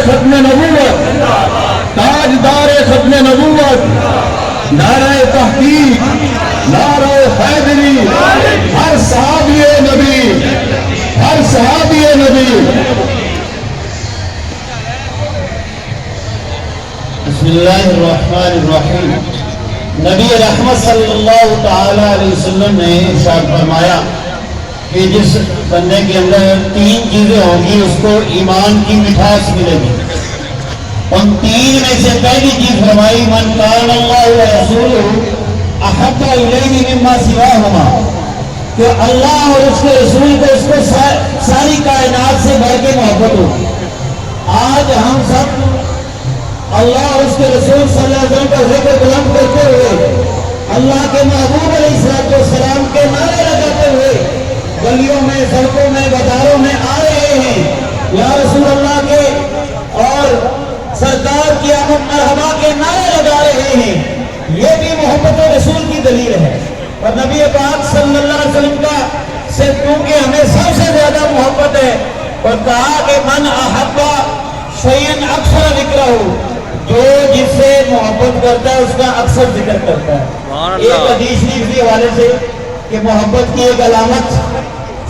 ختم نبوت, تاجدار ختم نبوت, نعرہ تحقیق, نعرہ حیدری, ہر صحابی نبی, ہر صحابی نبی. بسم اللہ الرحمن الرحیم. نبی رحمت صلی اللہ تعالی علیہ وسلم نے ارشاد فرمایا کہ جس بندے کے اندر 3 چیزیں ہوں گی اس کو ایمان کی مٹھاس ملے گی. ان 3 میں سے پہلی چیز فرمائی من کان اللہ ورسولہ احب الیہ مما سواہما, کہ اللہ اور اس کے رسول کو ساری کائنات سے بڑھ کے محبت ہوگی. آج ہم سب اللہ اور اس کے رسول صلی اللہ علیہ وسلم کا ذکر بلند کرتے ہوئے, اللہ کے محبوب علیہ السلام کے نعرے لگاتے ہوئے گلیوں میں, سڑکوں میں, بازاروں میں آ رہے ہیں یا رسول اللہ کے اور سرکار کی آمد مرحبا کے نعرے لگا رہے ہیں. یہ بھی محبت رسول کی دلیل ہے. اور نبی پاک صلی اللہ علیہ وسلم کا سے کیونکہ ہمیں سب سے زیادہ محبت ہے, اور کہا کہ من احبا شیئن اکثر ذکرہ, جو جس سے محبت کرتا ہے اس کا اکثر ذکر کرتا ہے. ایک حدیث اسی حوالے سے کہ محبت کی ایک علامت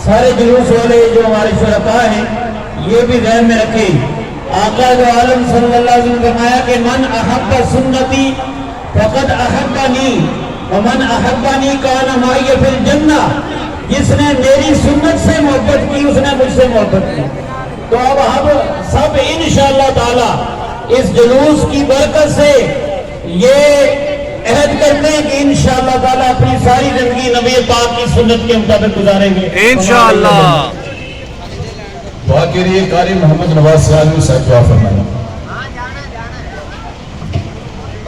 سارے جلوس والے جو ہمارے شرکاء ہیں یہ بھی ذہن میں رکھیں. آقا جو عالم صلی اللہ علیہ وسلم نے فرمایا کہ من احب سنتی فقد احبنی ومن احبنی کان معی فی الجنہ, جس نے میری سنت سے محبت کی اس نے مجھ سے محبت کی. تو اب ہم سب انشاءاللہ تعالی اس جلوس کی برکت سے یہ عہد کرتے ہیں کہ انشاءاللہ تعالی اپنی ساری زندگی نبی پاک کی سنت کے مطابق گزاریں گے انشاءاللہ. دعا کے لیے قاری محمد نواز سیالوی صاحب دعا فرمائیں.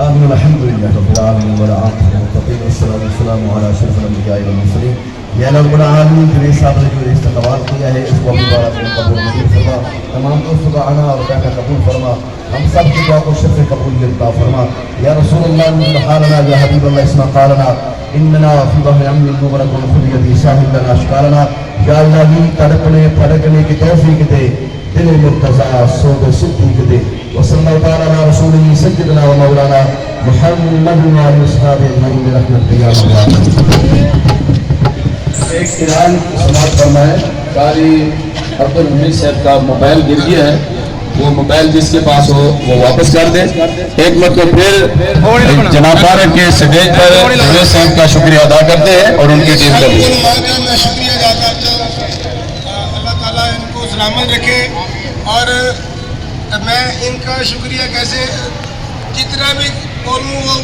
آمین الحمدللہ رب العالمین والعاقبۃ للمتقین والصلاۃ والسلام علی اشرف الانبیاء والمرسلین. یا رب العالمین جو صاحب نے جو استقبال کیا ہے اس کو مبارک قبول نصیب فرما. تمام دوستوں کا آنا اور بیٹھنا قبول فرما. ہم سب کی دعا کو شرف قبولیت عطا فرما. یا رسول اللہ حالنا یا حبیب اللہ اسما قالنا اننا فی بحر امن مبارک خلیتی ساحل لنا اشکالنا. یا اللہ تڑپنے پھڑکنے کی توفیق دے, دل مرتضیٰ صوب صدیق دے. وصلی اللہ تعالی علی رسولہ سیدنا و مولانا محمد وعلی اصحابہ اجمعین برحمتک یا اللہ. ایک اعلان سماعت فرمائے. قاری عبد الحمید صاحب کا موبائل گر گیا ہے, وہ موبائل جس کے پاس ہو وہ واپس کر دے. ایک مرتبہ پھر جناب بارک کے سٹیج پر جوید صاحب کا شکریہ ادا کرتے ہیں اور ان کی ٹیم کا بھی میں شکریہ ادا کرتا ہوں. اللہ تعالیٰ ان کو سلامت رکھے. اور میں ان کا شکریہ کیسے جتنا بھی بولوں وہ